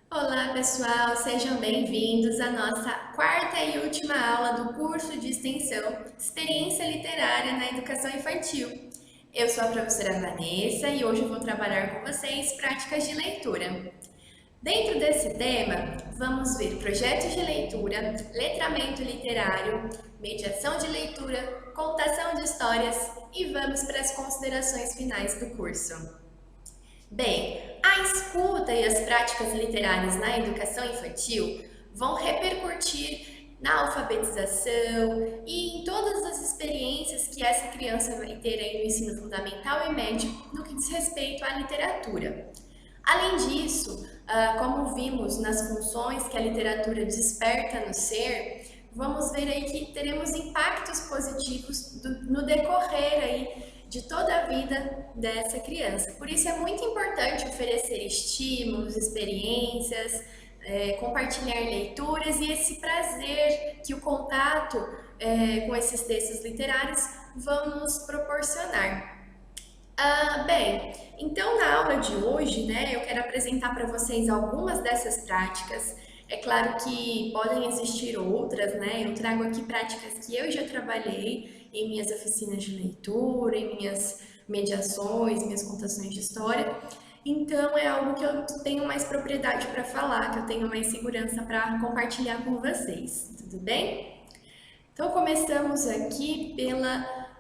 Olá, pessoal, sejam bem-vindos à nossa quarta e última aula do curso de extensão Experiência Literária na Educação Infantil. Eu sou a professora Vanessa e hoje eu vou trabalhar com vocês práticas de leitura. Dentro desse tema, vamos ver projetos de leitura, letramento literário, mediação de leitura, contação de histórias e vamos para as considerações finais do curso. Bem, a escuta e as práticas literárias na educação infantil vão repercutir na alfabetização e em todas as experiências que essa criança vai ter aí no ensino fundamental e médio no que diz respeito à literatura. Além disso, como vimos nas funções que a literatura desperta no ser, vamos ver aí que teremos impactos positivos no decorrer aí de toda a vida dessa criança. Por isso é muito importante oferecer estímulos, experiências, compartilhar leituras e esse prazer que o contato com esses textos literários vão nos proporcionar. Bem, então na aula de hoje, né, eu quero apresentar para vocês algumas dessas práticas. É claro que podem existir outras, né? Eu trago aqui práticas que eu já trabalhei em minhas oficinas de leitura, em minhas mediações, minhas contações de história. Então é algo que eu tenho mais propriedade para falar, que eu tenho mais segurança para compartilhar com vocês. Tudo bem? Então começamos aqui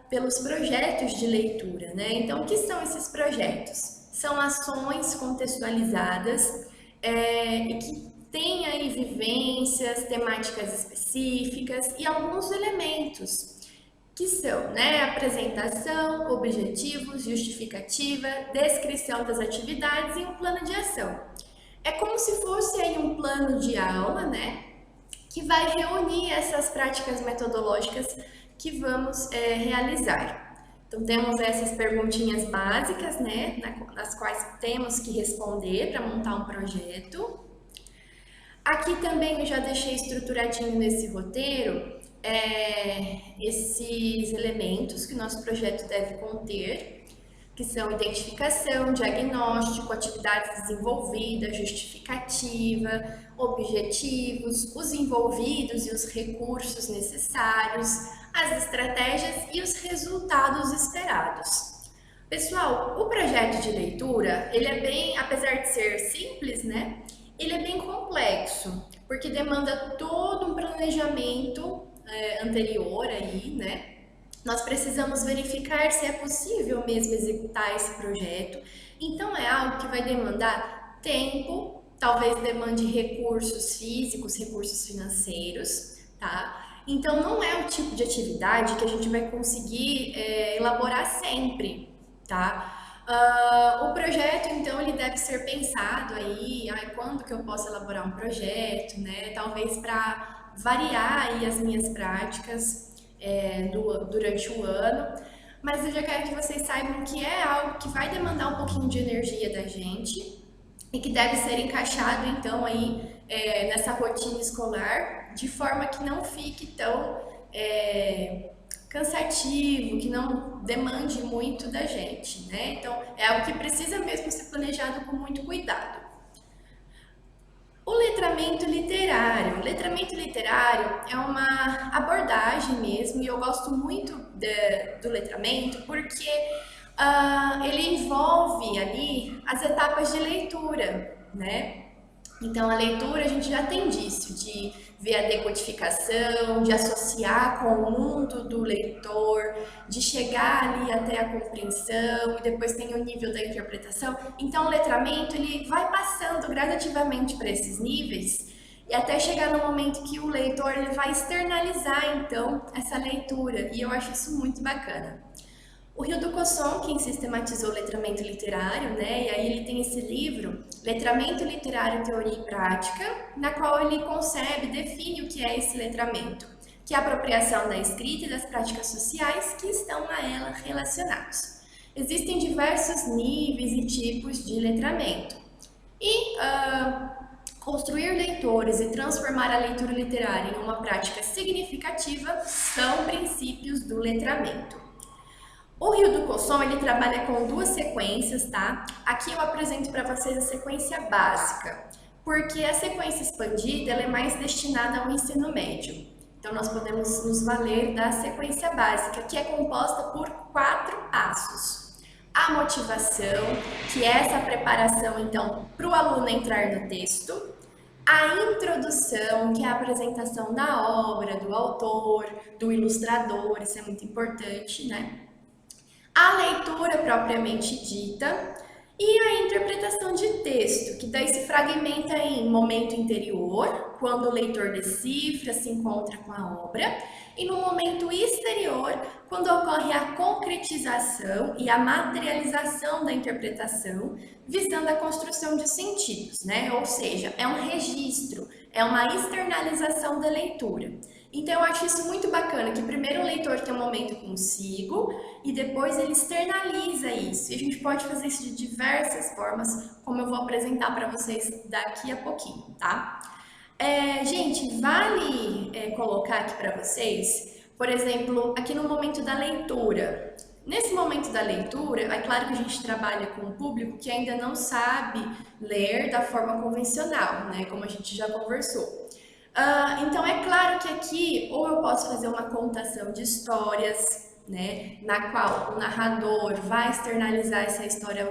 pelos projetos de leitura, né? Então, o que são esses projetos? São ações contextualizadas e que têm aí vivências, temáticas específicas e alguns elementos que são, né, apresentação, objetivos, justificativa, descrição das atividades e um plano de ação. É como se fosse aí um plano de aula, né, que vai reunir essas práticas metodológicas que vamos realizar. Então, temos essas perguntinhas básicas, né, nas quais temos que responder para montar um projeto. Aqui também eu já deixei estruturadinho nesse roteiro esses elementos que o nosso projeto deve conter, que são identificação, diagnóstico, atividades desenvolvidas, justificativa, objetivos, os envolvidos e os recursos necessários, as estratégias e os resultados esperados. Pessoal, o projeto de leitura, ele é bem, apesar de ser simples, né? Ele é bem complexo, porque demanda todo um planejamento anterior aí, né? Nós precisamos verificar se é possível mesmo executar esse projeto. Então, é algo que vai demandar tempo, talvez demande recursos físicos, recursos financeiros, tá? Então, não é o tipo de atividade que a gente vai conseguir elaborar sempre, tá? O projeto, então, ele deve ser pensado aí, quando que eu posso elaborar um projeto, né? Talvez para variar aí as minhas práticas durante o ano, mas eu já quero que vocês saibam que é algo que vai demandar um pouquinho de energia da gente e que deve ser encaixado então aí nessa rotina escolar de forma que não fique tão cansativo, que não demande muito da gente, né? Então é algo que precisa mesmo ser planejado com muito cuidado. O letramento literário. O letramento literário é uma abordagem mesmo, e eu gosto muito do letramento porque ele envolve ali as etapas de leitura, né? Então, a leitura a gente já tem disso, de ver a decodificação, de associar com o mundo do leitor, de chegar ali até a compreensão e depois tem o nível da interpretação. Então, o letramento ele vai passando gradativamente para esses níveis e até chegar no momento que o leitor ele vai externalizar então essa leitura, e eu acho isso muito bacana. O Hildo Cosson, quem sistematizou o letramento literário, né? E aí ele tem esse livro, Letramento Literário, Teoria e Prática, na qual ele concebe, define o que é esse letramento, que é a apropriação da escrita e das práticas sociais que estão a ela relacionados. Existem diversos níveis e tipos de letramento. E construir leitores e transformar a leitura literária em uma prática significativa são princípios do letramento. O Hildo Cosson, ele trabalha com duas sequências, tá? Aqui eu apresento para vocês a sequência básica. porque a sequência expandida ela é mais destinada ao ensino médio. Então, nós podemos nos valer da sequência básica, que é composta por 4 passos. A motivação, que é essa preparação, então, para o aluno entrar no texto. A introdução, que é a apresentação da obra, do autor, do ilustrador, isso é muito importante, né? A leitura propriamente dita e a interpretação de texto, que daí se fragmenta em momento interior, quando o leitor decifra, se encontra com a obra, e no momento exterior, quando ocorre a concretização e a materialização da interpretação, visando a construção de sentidos, né? Ou seja, é um registro, é uma externalização da leitura. Então, eu acho isso muito bacana, que primeiro o leitor tem um momento consigo e depois ele externaliza isso. E a gente pode fazer isso de diversas formas, como eu vou apresentar para vocês daqui a pouquinho, tá? Gente, vale colocar aqui para vocês, por exemplo, aqui no momento da leitura. Nesse momento da leitura, é claro que a gente trabalha com um público que ainda não sabe ler da forma convencional, né? Como a gente já conversou. Então, é claro que aqui, ou eu posso fazer uma contação de histórias, né, na qual o narrador vai externalizar essa história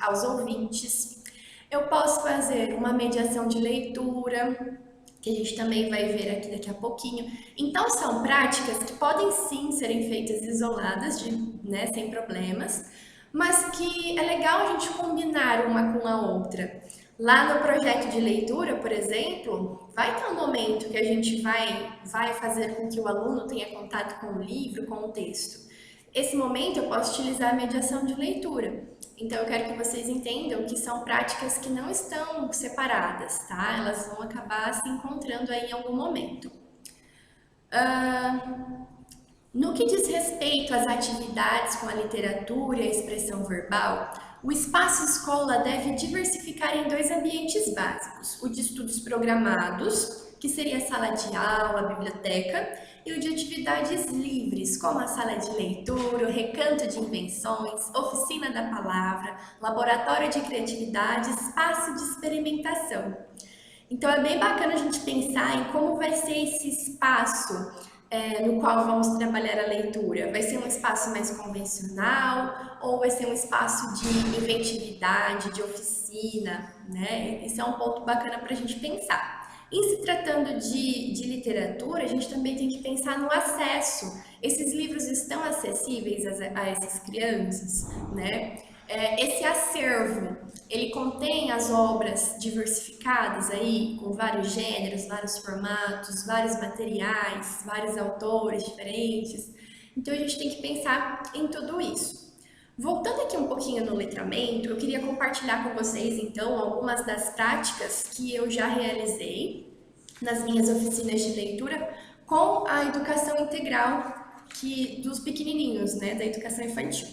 aos ouvintes. Eu posso fazer uma mediação de leitura, que a gente também vai ver aqui daqui a pouquinho. Então, são práticas que podem sim serem feitas isoladas, né, sem problemas, mas que é legal a gente combinar uma com a outra. Lá no projeto de leitura, por exemplo, vai ter um momento que a gente vai fazer com que o aluno tenha contato com o livro, com o texto. Esse momento eu posso utilizar a mediação de leitura. Então, eu quero que vocês entendam que são práticas que não estão separadas, tá? Elas vão acabar se encontrando aí em algum momento. No que diz respeito às atividades com a literatura e a expressão verbal, o espaço escola deve diversificar em 2 ambientes básicos: o de estudos programados, que seria a sala de aula, a biblioteca, e o de atividades livres, como a sala de leitura, o recanto de invenções, oficina da palavra, laboratório de criatividade, espaço de experimentação. Então, é bem bacana a gente pensar em como vai ser esse espaço no qual vamos trabalhar a leitura. Vai ser um espaço mais convencional ou vai ser um espaço de inventividade, de oficina, né? Esse é um ponto bacana para a gente pensar. Em se tratando de literatura, a gente também tem que pensar no acesso. Esses livros estão acessíveis a essas crianças, né? Esse acervo, ele contém as obras diversificadas aí, com vários gêneros, vários formatos, vários materiais, vários autores diferentes. Então, a gente tem que pensar em tudo isso. Voltando aqui um pouquinho no letramento, eu queria compartilhar com vocês, então, algumas das práticas que eu já realizei nas minhas oficinas de leitura com a educação integral dos pequenininhos, né, da educação infantil.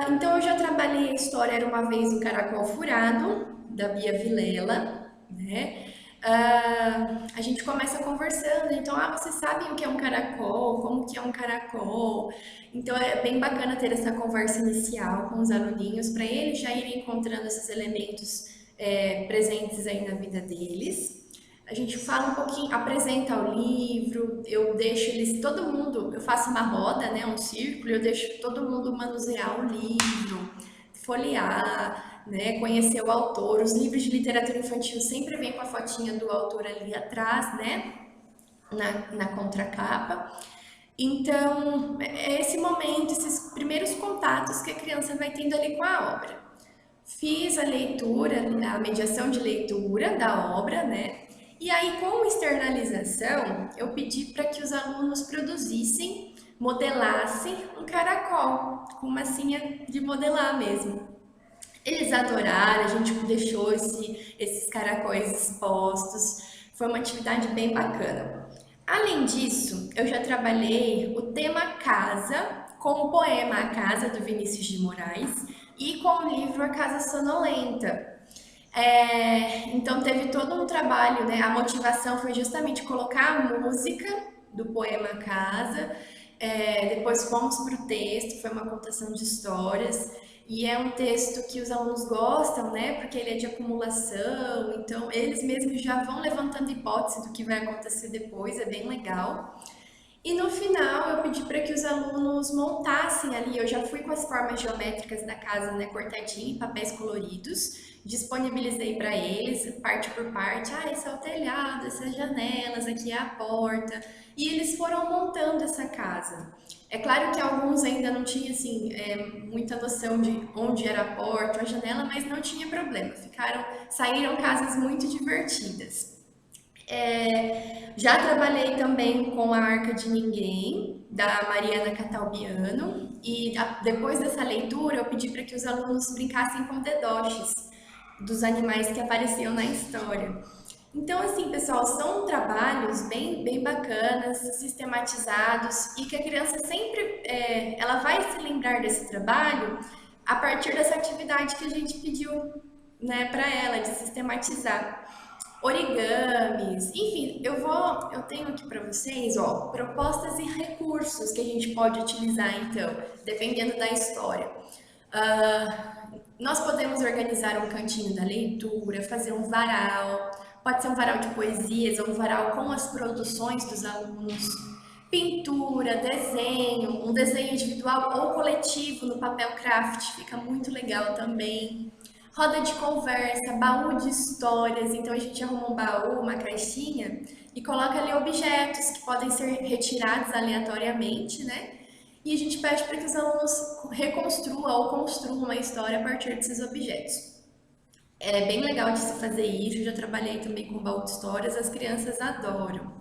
Então, eu já trabalhei a história Era Uma Vez um Caracol Furado, da Bia Vilela, né? A gente começa conversando, então, você sabe o que é um caracol? Como que é um caracol? Então, é bem bacana ter essa conversa inicial com os aluninhos, para eles já irem encontrando esses elementos presentes aí na vida deles. A gente fala um pouquinho, apresenta o livro, eu deixo eles, todo mundo, eu faço uma roda, né, um círculo, eu deixo todo mundo manusear o livro, folhear, né, conhecer o autor. Os livros de literatura infantil sempre vêm com a fotinha do autor ali atrás, né, na contracapa. Então, é esse momento, esses primeiros contatos que a criança vai tendo ali com a obra. Fiz a leitura, a mediação de leitura da obra, né? E aí, com externalização, eu pedi para que os alunos produzissem, modelassem um caracol, com massinha de modelar mesmo. Eles adoraram, a gente deixou esses caracóis expostos, foi uma atividade bem bacana. Além disso, eu já trabalhei o tema casa, com o poema A Casa, do Vinícius de Moraes, e com o livro A Casa Sonolenta. Então teve todo um trabalho, né? A motivação foi justamente colocar a música do poema Casa, depois fomos para o texto, foi uma contação de histórias. E é um texto que os alunos gostam, né? Porque ele é de acumulação, então eles mesmos já vão levantando hipótese do que vai acontecer depois, é bem legal. E no final eu pedi para que os alunos montassem ali, eu já fui com as formas geométricas da casa, né, cortadinha em papéis coloridos, disponibilizei para eles, parte por parte, esse é o telhado, essas janelas, aqui é a porta, e eles foram montando essa casa. É claro que alguns ainda não tinham assim, muita noção de onde era a porta, a janela, mas não tinha problema, saíram casas muito divertidas. Já trabalhei também com a Arca de Ninguém, da Mariana Catalbiano, e depois dessa leitura eu pedi para que os alunos brincassem com dedoches dos animais que apareciam na história. Então, assim, pessoal, são trabalhos bem bacanas, sistematizados, e que a criança sempre ela vai se lembrar desse trabalho a partir dessa atividade que a gente pediu, né, para ela, de sistematizar origamis, enfim, eu tenho aqui para vocês, ó, propostas e recursos que a gente pode utilizar, então, dependendo da história. Nós podemos organizar um cantinho da leitura, fazer um varal, pode ser um varal de poesias ou um varal com as produções dos alunos, pintura, desenho, um desenho individual ou coletivo no papel craft, fica muito legal também. Roda de conversa, baú de histórias, então a gente arruma um baú, uma caixinha e coloca ali objetos que podem ser retirados aleatoriamente, né? E a gente pede para que os alunos reconstruam ou construam uma história a partir desses objetos. É bem legal de se fazer isso, eu já trabalhei também com baú de histórias, as crianças adoram.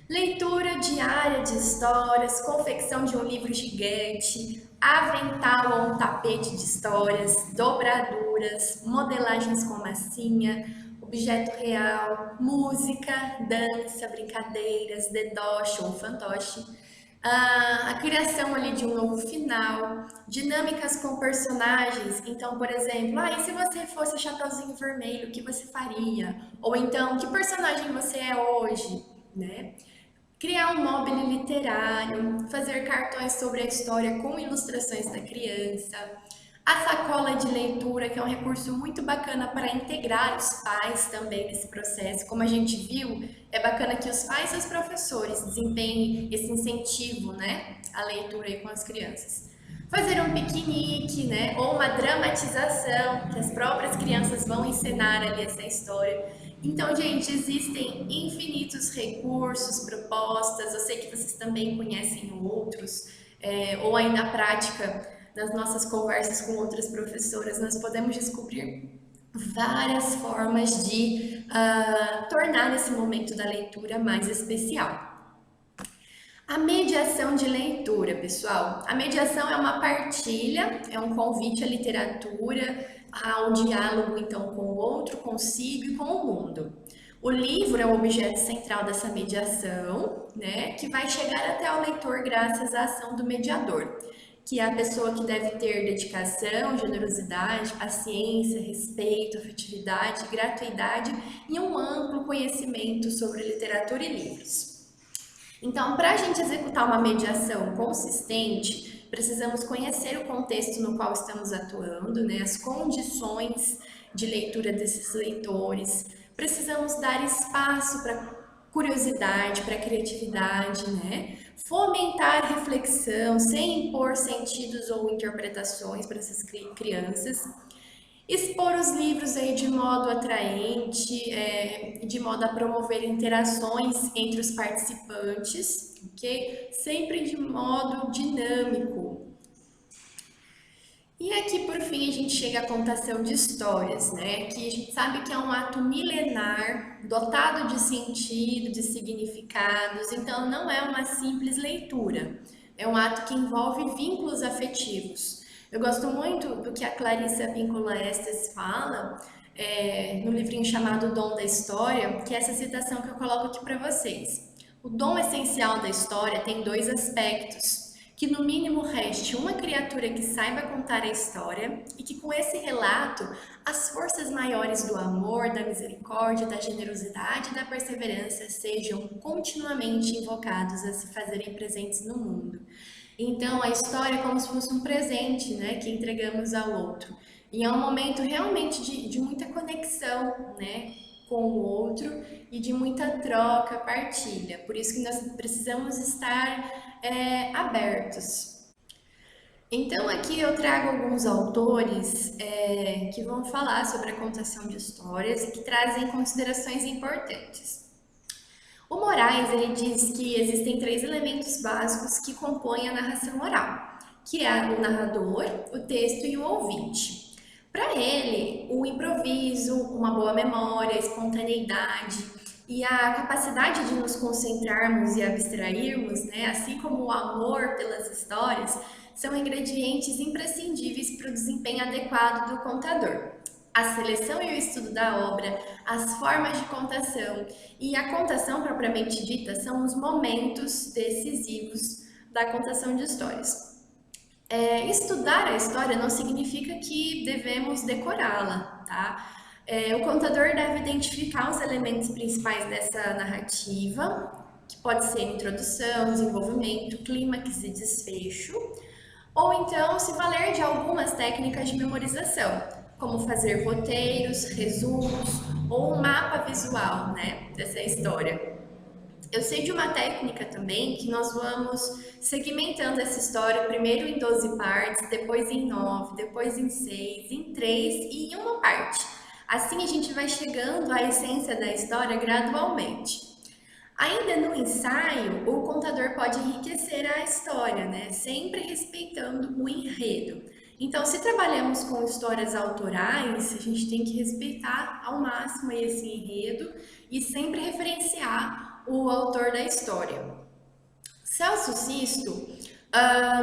Leitura diária de histórias, confecção de um livro gigante, avental ou um tapete de histórias, dobraduras, modelagens com massinha, objeto real, música, dança, brincadeiras, dedoche ou fantoche, a criação ali de um novo final, dinâmicas com personagens. Então, por exemplo, e se você fosse o Chapeuzinho Vermelho, o que você faria? Ou então, que personagem você é hoje, né? Criar um mobile literário, fazer cartões sobre a história com ilustrações da criança, a sacola de leitura, que é um recurso muito bacana para integrar os pais também nesse processo. Como a gente viu, é bacana que os pais e os professores desempenhem esse incentivo, né, à leitura aí com as crianças. Fazer um piquenique, né, ou uma dramatização, que as próprias crianças vão encenar ali essa história. Então, gente, existem infinitos recursos, propostas, eu sei que vocês também conhecem outros, ou aí na prática, nas nossas conversas com outras professoras, nós podemos descobrir várias formas de tornar esse momento da leitura mais especial. A mediação de leitura, pessoal. A mediação é uma partilha, é um convite à literatura, ao diálogo, então, com o outro, consigo e com o mundo. O livro é o objeto central dessa mediação, né, que vai chegar até o leitor graças à ação do mediador, que é a pessoa que deve ter dedicação, generosidade, paciência, respeito, afetividade, gratuidade e um amplo conhecimento sobre literatura e livros. Então, para a gente executar uma mediação consistente, precisamos conhecer o contexto no qual estamos atuando, né, as condições de leitura desses leitores, precisamos dar espaço para curiosidade, para criatividade, né? Fomentar reflexão sem impor sentidos ou interpretações para essas crianças. Expor os livros aí de modo atraente, de modo a promover interações entre os participantes, ok? Sempre de modo dinâmico. E aqui, por fim, a gente chega à contação de histórias, né? Que a gente sabe que é um ato milenar, dotado de sentido, de significados, então não é uma simples leitura. É um ato que envolve vínculos afetivos. Eu gosto muito do que a Clarissa Pinkola Estes fala no livrinho chamado O Dom da História, que é essa citação que eu coloco aqui para vocês. O dom essencial da história tem dois aspectos: que no mínimo reste uma criatura que saiba contar a história e que com esse relato as forças maiores do amor, da misericórdia, da generosidade e da perseverança sejam continuamente invocados a se fazerem presentes no mundo. Então, a história é como se fosse um presente, né, que entregamos ao outro. E é um momento realmente de muita conexão, né, com o outro e de muita troca, partilha. Por isso que nós precisamos estar abertos. Então, aqui eu trago alguns autores que vão falar sobre a contação de histórias e que trazem considerações importantes. O Moraes ele diz que existem três elementos básicos que compõem a narração oral, que é o narrador, o texto e o ouvinte. Para ele, o improviso, uma boa memória, a espontaneidade e a capacidade de nos concentrarmos e abstrairmos, né, assim como o amor pelas histórias, são ingredientes imprescindíveis para o desempenho adequado do contador. A seleção e o estudo da obra, as formas de contação e a contação propriamente dita são os momentos decisivos da contação de histórias. Estudar a história não significa que devemos decorá-la, tá? O contador deve identificar os elementos principais dessa narrativa, que pode ser introdução, desenvolvimento, clímax e desfecho, ou então se valer de algumas técnicas de memorização, como fazer roteiros, resumos ou um mapa visual, né, dessa história. Eu sei de uma técnica também que nós vamos segmentando essa história primeiro em 12 partes, depois em 9, depois em 6, em 3 e em uma parte. Assim a gente vai chegando à essência da história gradualmente. Ainda no ensaio, o contador pode enriquecer a história, né? Sempre respeitando o enredo. Então, se trabalhamos com histórias autorais, a gente tem que respeitar ao máximo esse enredo e sempre referenciar o autor da história. Celso Sisto,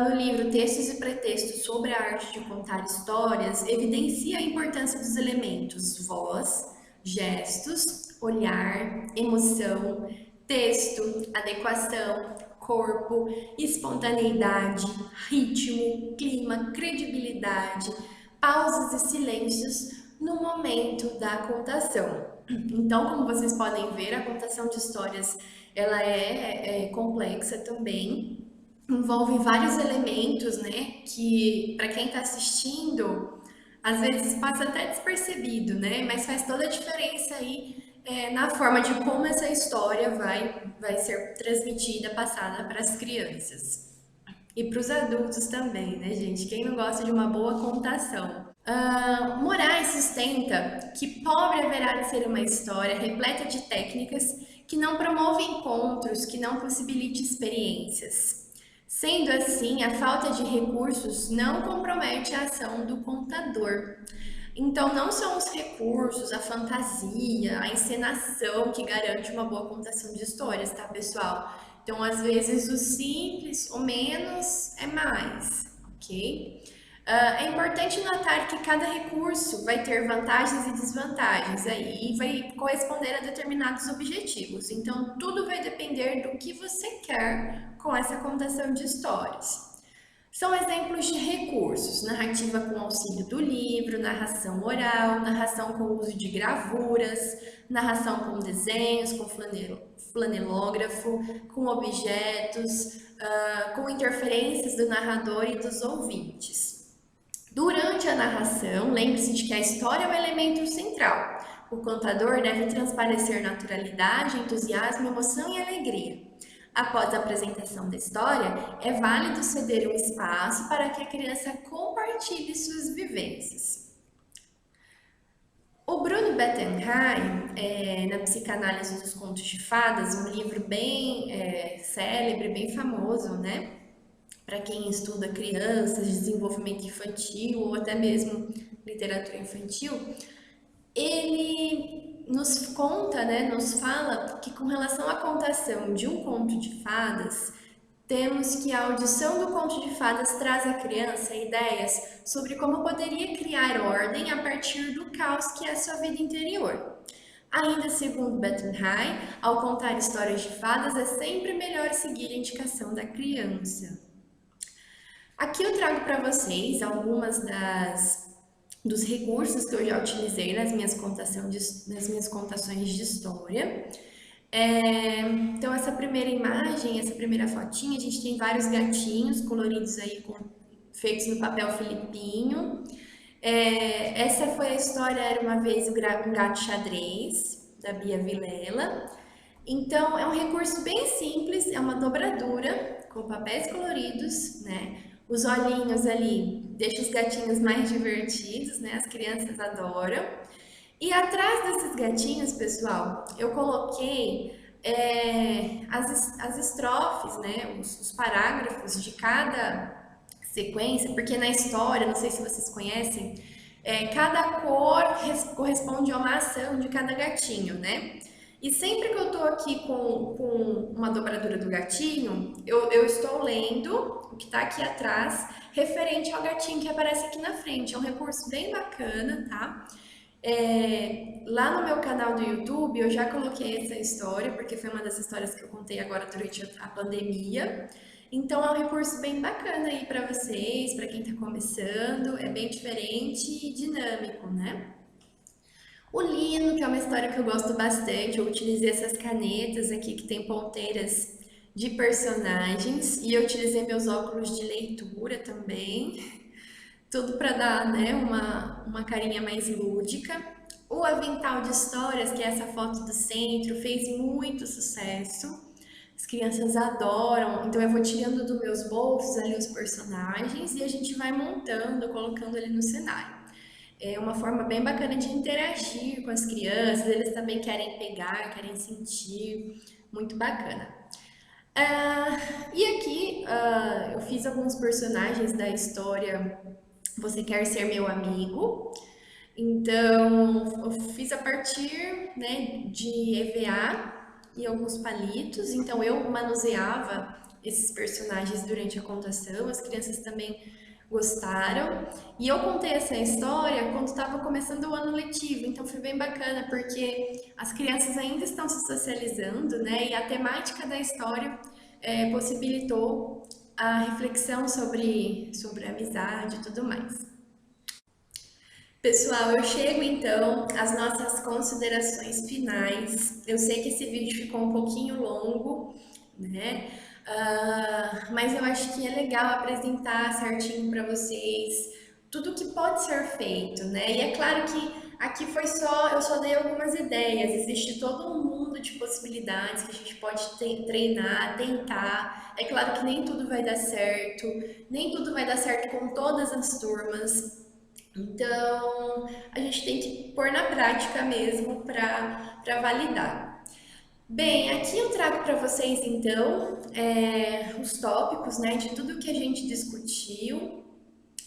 no livro Textos e Pretextos sobre a Arte de Contar Histórias, evidencia a importância dos elementos voz, gestos, olhar, emoção, texto, adequação, corpo, espontaneidade, ritmo, clima, credibilidade, pausas e silêncios no momento da contação. Então, como vocês podem ver, a contação de histórias ela é complexa também, envolve vários elementos, né, que para quem está assistindo, às vezes passa até despercebido, né, mas faz toda a diferença aí na forma de como essa história vai ser transmitida, passada para as crianças. E para os adultos também, né, gente? Quem não gosta de uma boa contação? Moraes sustenta que pobre haverá de ser uma história repleta de técnicas que não promove encontros, que não possibilite experiências. Sendo assim, a falta de recursos não compromete a ação do contador. Então, não são os recursos, a fantasia, a encenação que garante uma boa contação de histórias, tá, pessoal? Então, às vezes, o simples, o menos é mais, ok? É importante notar que cada recurso vai ter vantagens e desvantagens aí, e vai corresponder a determinados objetivos. Então, tudo vai depender do que você quer com essa contação de histórias. São exemplos de recursos: narrativa com auxílio do livro, narração oral, narração com uso de gravuras, narração com desenhos, com flanelógrafo, com objetos, com interferências do narrador e dos ouvintes. Durante a narração, lembre-se de que a história é o elemento central. O contador deve transparecer naturalidade, entusiasmo, emoção e alegria. Após a apresentação da história, é válido ceder um espaço para que a criança compartilhe suas vivências. O Bruno Bettelheim, na Psicanálise dos Contos de Fadas, um livro bem célebre, bem famoso, né? Para quem estuda crianças, desenvolvimento infantil ou até mesmo literatura infantil, ele nos conta, né, nos fala que com relação à contação de um conto de fadas, temos que a audição do conto de fadas traz à criança ideias sobre como poderia criar ordem a partir do caos que é a sua vida interior. Ainda segundo Bettelheim, ao contar histórias de fadas é sempre melhor seguir a indicação da criança. Aqui eu trago para vocês algumas dos recursos que eu já utilizei nas minhas contações de história. Então, essa primeira imagem, essa primeira fotinha, a gente tem vários gatinhos coloridos aí, feitos no papel filipinho. Essa foi a história, era uma vez um gato xadrez, da Bia Vilela. Então, é um recurso bem simples, é uma dobradura com papéis coloridos, né? Os olhinhos ali deixa os gatinhos mais divertidos, né? As crianças adoram. E atrás desses gatinhos, pessoal, eu coloquei as estrofes, né? Os parágrafos de cada sequência, porque na história, não sei se vocês conhecem, cada cor corresponde a uma ação de cada gatinho, né? E sempre que eu tô aqui com uma dobradura do gatinho, eu estou lendo o que tá aqui atrás, referente ao gatinho que aparece aqui na frente. É um recurso bem bacana, tá? Lá no meu canal do YouTube eu já coloquei essa história, porque foi uma das histórias que eu contei agora durante a pandemia. Então é um recurso bem bacana aí para vocês, para quem está começando, é bem diferente e dinâmico, né? O Lino, que é uma história que eu gosto bastante, eu utilizei essas canetas aqui que tem ponteiras de personagens e eu utilizei meus óculos de leitura também. Tudo para dar, né, uma carinha mais lúdica. O avental de histórias, que é essa foto do centro, fez muito sucesso. As crianças adoram, então eu vou tirando dos meus bolsos ali os personagens e a gente vai montando, colocando ali no cenário. É uma forma bem bacana de interagir com as crianças, eles também querem pegar, querem sentir, muito bacana. E aqui eu fiz alguns personagens da história Você Quer Ser Meu Amigo. Então, eu fiz a partir, né, de EVA e alguns palitos. Então, eu manuseava esses personagens durante a contação. As crianças também gostaram. E eu contei essa história quando estava começando o ano letivo. Então, foi bem bacana porque as crianças ainda estão se socializando, né? E a temática da história possibilitou a reflexão sobre amizade e tudo mais. Pessoal, eu chego então às nossas considerações finais. Eu sei que esse vídeo ficou um pouquinho longo, né? Mas eu acho que é legal apresentar certinho para vocês tudo que pode ser feito, né? E é claro que aqui eu só dei algumas ideias, existe todo um mundo de possibilidades que a gente pode treinar, tentar. É claro que nem tudo vai dar certo, nem tudo vai dar certo com todas as turmas. Então, a gente tem que pôr na prática mesmo para validar. Bem, aqui eu trago para vocês então os tópicos, né, de tudo que a gente discutiu.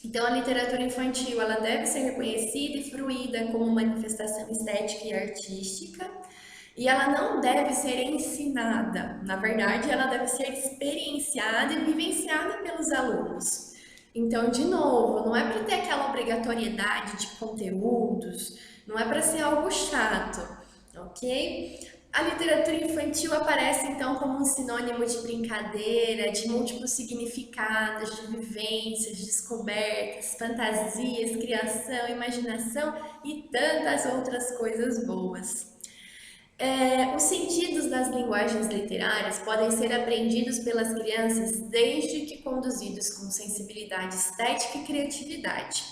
Então, a literatura infantil ela deve ser reconhecida e fruída como manifestação estética e artística, e ela não deve ser ensinada. Na verdade, ela deve ser experienciada e vivenciada pelos alunos. Então, de novo, não é para ter aquela obrigatoriedade de conteúdos, não é para ser algo chato, ok? A literatura infantil aparece então como um sinônimo de brincadeira, de múltiplos significados, de vivências, descobertas, fantasias, criação, imaginação e tantas outras coisas boas. Os sentidos das linguagens literárias podem ser aprendidos pelas crianças desde que conduzidos com sensibilidade estética e criatividade.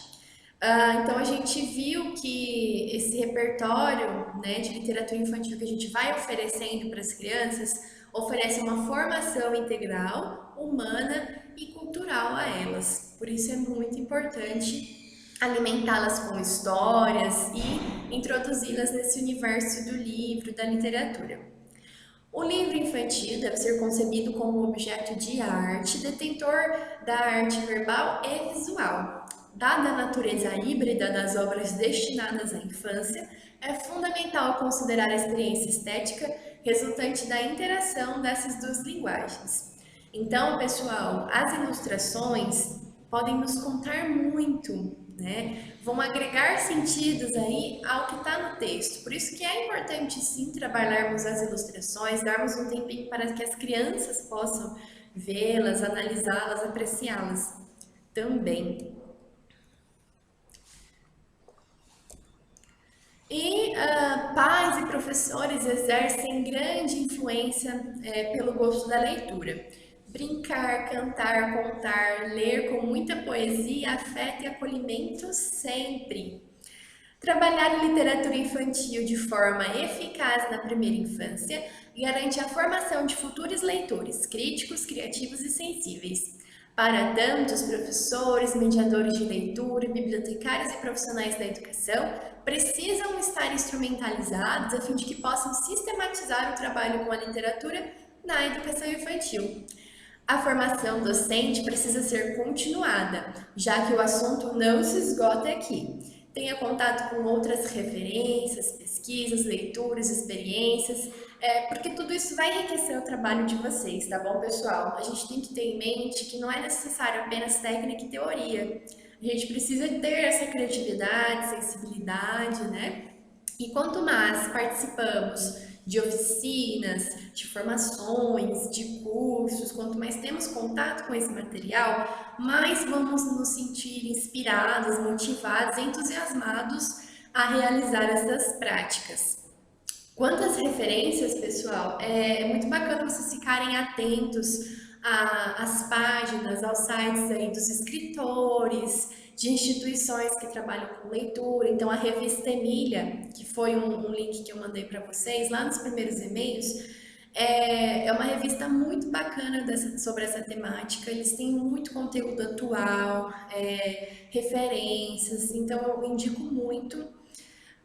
Então a gente viu que esse repertório, né, de literatura infantil que a gente vai oferecendo para as crianças oferece uma formação integral, humana e cultural a elas. Por isso é muito importante alimentá-las com histórias e introduzi-las nesse universo do livro, da literatura. O livro infantil deve ser concebido como objeto de arte, detentor da arte verbal e visual. Dada a natureza híbrida das obras destinadas à infância, é fundamental considerar a experiência estética resultante da interação dessas duas linguagens. Então, pessoal, as ilustrações podem nos contar muito, né? Vão agregar sentidos aí ao que está no texto. Por isso que é importante sim trabalharmos as ilustrações, darmos um tempinho para que as crianças possam vê-las, analisá-las, apreciá-las também. E pais e professores exercem grande influência pelo gosto da leitura. Brincar, cantar, contar, ler com muita poesia, afeto e acolhimento sempre. Trabalhar em literatura infantil de forma eficaz na primeira infância garante a formação de futuros leitores críticos, criativos e sensíveis. Para tanto, os professores, mediadores de leitura, bibliotecários e profissionais da educação precisam estar instrumentalizados a fim de que possam sistematizar o trabalho com a literatura na educação infantil. A formação docente precisa ser continuada, já que o assunto não se esgota aqui. Tenha contato com outras referências, pesquisas, leituras, experiências, porque tudo isso vai enriquecer o trabalho de vocês, tá bom, pessoal? A gente tem que ter em mente que não é necessário apenas técnica e teoria. A gente precisa ter essa criatividade, sensibilidade, né? E quanto mais participamos de oficinas, de formações, de cursos, quanto mais temos contato com esse material, mais vamos nos sentir inspirados, motivados, entusiasmados a realizar essas práticas. Quanto às referências, pessoal, é muito bacana vocês ficarem atentos às páginas, aos sites aí dos escritores, de instituições que trabalham com leitura. Então, a revista Emília, que foi um link que eu mandei para vocês lá nos primeiros e-mails, é uma revista muito bacana sobre essa temática. Eles têm muito conteúdo atual, referências, então eu indico muito.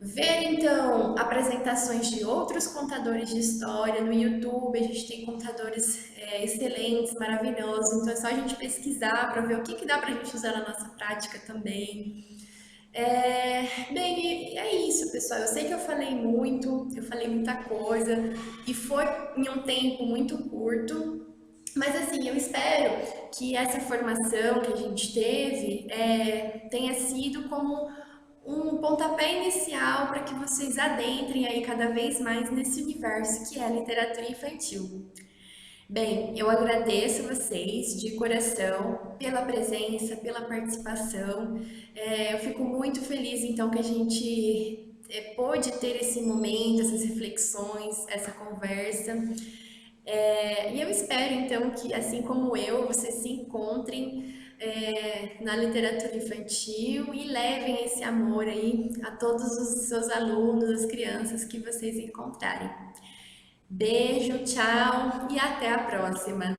Ver então apresentações de outros contadores de história no YouTube, a gente tem contadores excelentes, maravilhosos, então é só a gente pesquisar para ver o que dá para a gente usar na nossa prática também. Bem, é isso, pessoal. Eu sei que eu falei muito, eu falei muita coisa e foi em um tempo muito curto, mas assim, eu espero que essa formação que a gente teve tenha sido como um pontapé inicial para que vocês adentrem aí cada vez mais nesse universo que é a literatura infantil. Bem, eu agradeço vocês de coração pela presença, pela participação. Eu fico muito feliz então que a gente pôde ter esse momento, essas reflexões, essa conversa. E eu espero então que, assim como eu, vocês se encontrem na literatura infantil e levem esse amor aí a todos os seus alunos, as crianças que vocês encontrarem. Beijo, tchau e até a próxima!